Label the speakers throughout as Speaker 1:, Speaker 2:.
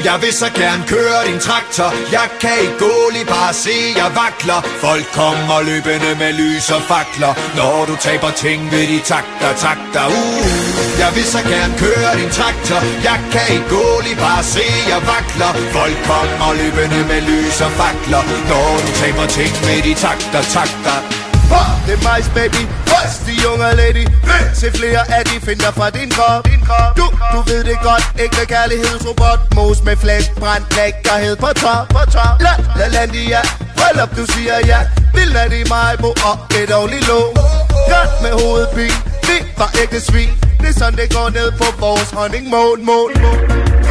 Speaker 1: Jeg vil så gerne køre din traktor. Jeg kan ikke gå lige bare se, jeg vakler. Folk kommer løbende med lys og fakler. Når du taber ting ved de takter. Jeg vil så gerne køre din traktor. Jeg kan ikke gå lige bare se, jeg vakler. Folk kommer løbende med lys og fakler. Når du taber ting ved de takter.
Speaker 2: Det er Mice baby, først de unge lady. Se flere af de finder fra din krop. Du ved det godt, ægte kærlighedsrobot. Mos med flæsk, brændt lækkerhed på top. La Landia, bryllup du siger ja. Vild af de Majbo og et ordentligt låg. Godt med hovedpine, vi var ægte svin. Det er sådan det går ned på vores honeymoon.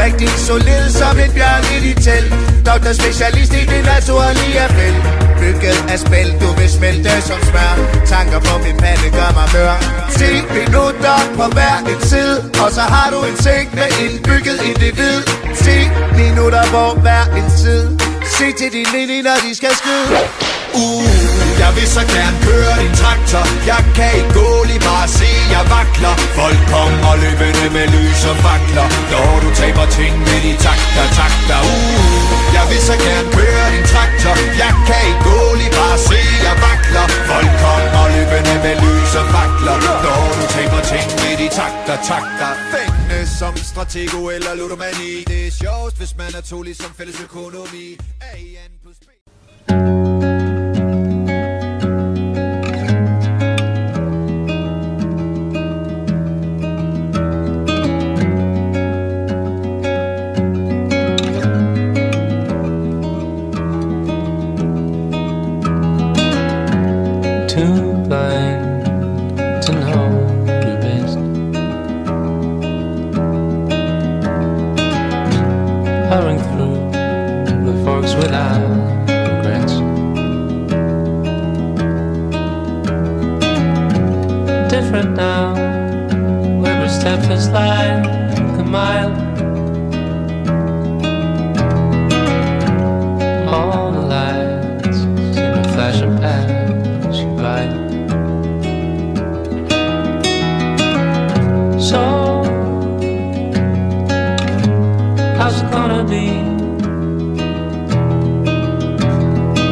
Speaker 2: Rigtig solid som et bjørn i dit telt. Doktor specialist i det naturlige felt. Bygget af spil, du vil smelte som smør. Tanker på min pande gør mig mør. 10 minutter på hver en side. Og så har du en seng med indbygget individ. 10 minutter på hver en side. Se til din linje, når de skal skyde.
Speaker 1: Jeg vil så gerne køre din traktor. Jeg kan ikke gå lige bare se, jeg vakler. Folk kommer løbende med lys og fakler. Når du taber ting ved de takter. Jeg vil så gerne køre din traktor. Jeg kan ikke gå lige bare se, jeg vakler. Folk kommer løbende med lys og fakler. Når du taber ting ved de takter. Fængende som stratego eller ludomani. Det er sjovt, hvis man er to ligesom fælles økonomi. AN plus B.
Speaker 3: Too blind to know your best. Hurrying through the forks without regrets. Different now, every step is like a mile. All the lights seem to flash and pass. So, how's it gonna be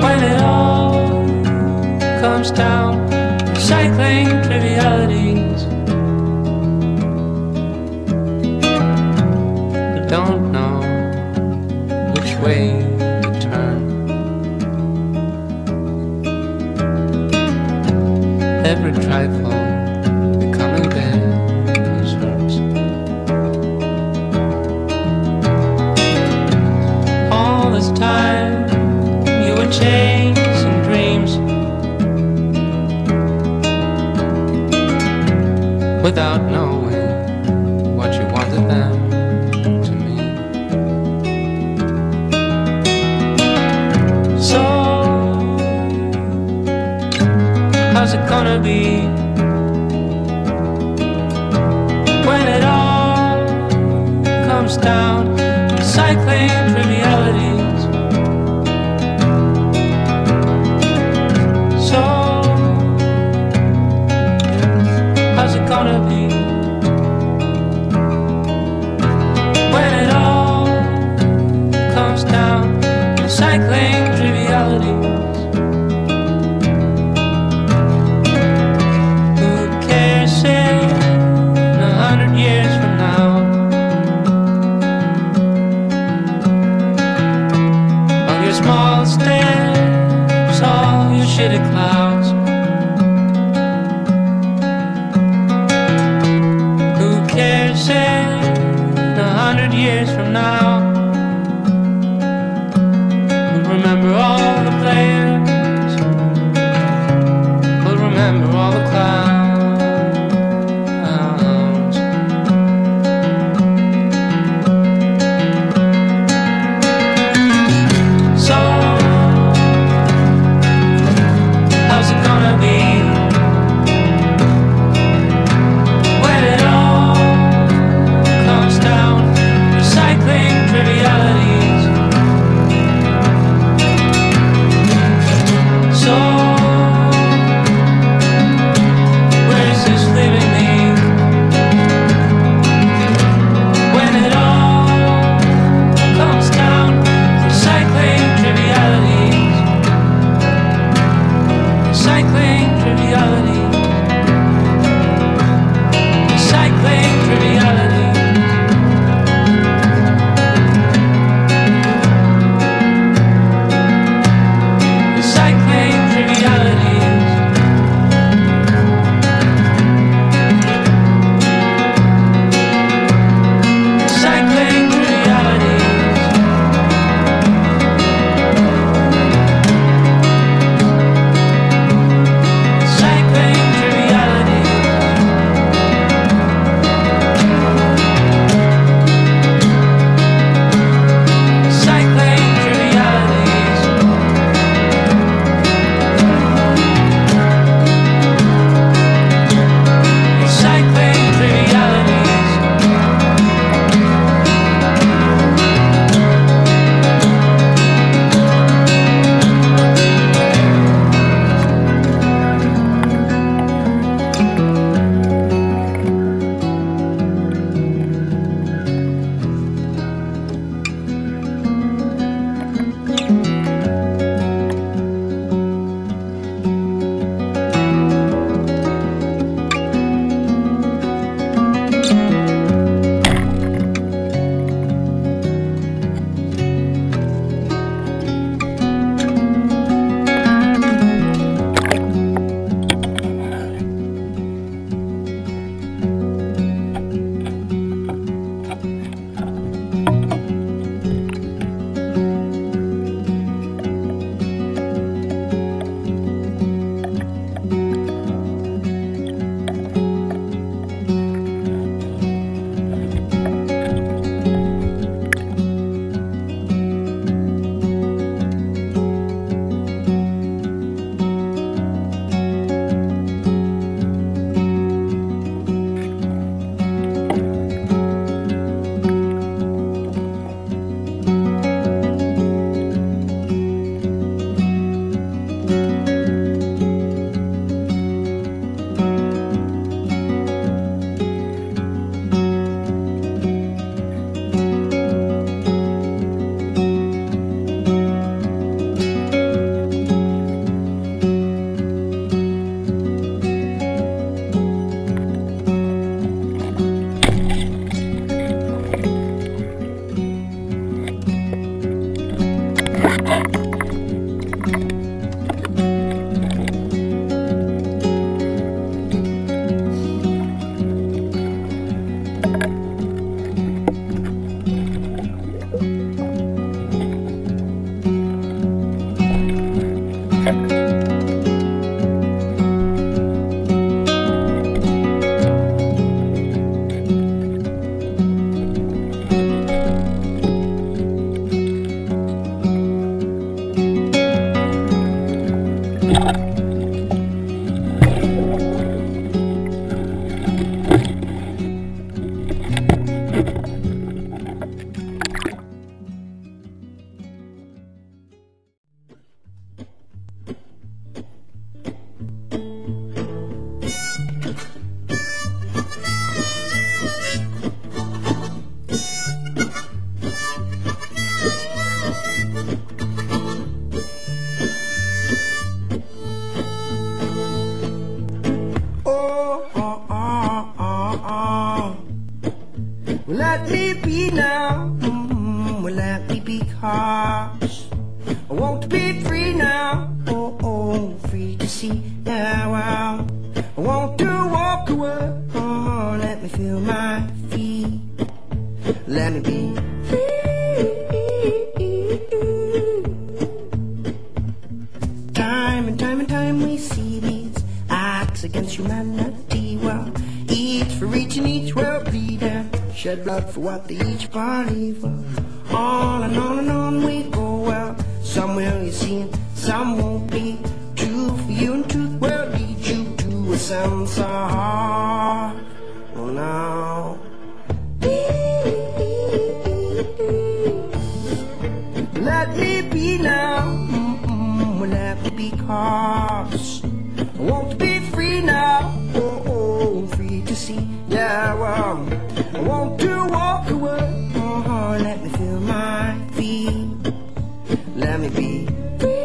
Speaker 3: when it all comes down? Cycling trivialities. You don't know which way to turn. Every trifle becoming bad. All this time you were chasing dreams without knowing what you wanted them to mean. So how's it gonna be when it all comes down? Cycling trivialities. So how's it gonna be when it all comes down? Cycling trivialities. Who cares in 100 years from now? Small steps, all your shitty clouds. Who cares in 100 years from now? We'll remember all the players. We'll remember all the clouds.
Speaker 4: now. Well, let me because I want to be free now. Oh, oh, free to see now. I want to walk away. Oh, let me feel my feet. Let me be free. Time and time and time we see these acts against humanity. Well, each for each and each will bleed and shed blood for what they each believe. Well, on and on and on we go. Well, some will you see and some won't be. True for you and truth will lead you to a sense of heart. Oh, now let me be now. Let me be cause I want to be free now. Oh, oh, free to see. Yeah, well, I want to walk away. Oh, let me feel my feet. Let me be free.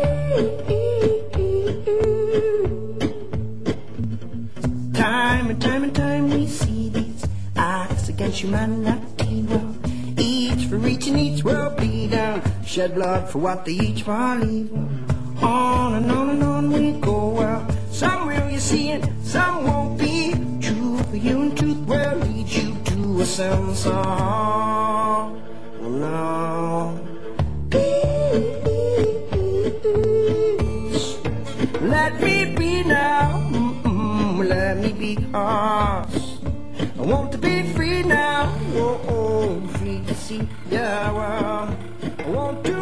Speaker 4: Time and time and time we see these acts against humanity. Well, each for each and each will bleed down, shed blood for what they each believe. Well, on and on and on we go. Well, some will you see and some won't be. True for you and truth will lead you to a sense of oh, no. Peace. Let me be now. Let me be cause I want to be free now. Oh, oh, free to see. Yeah, well, I want to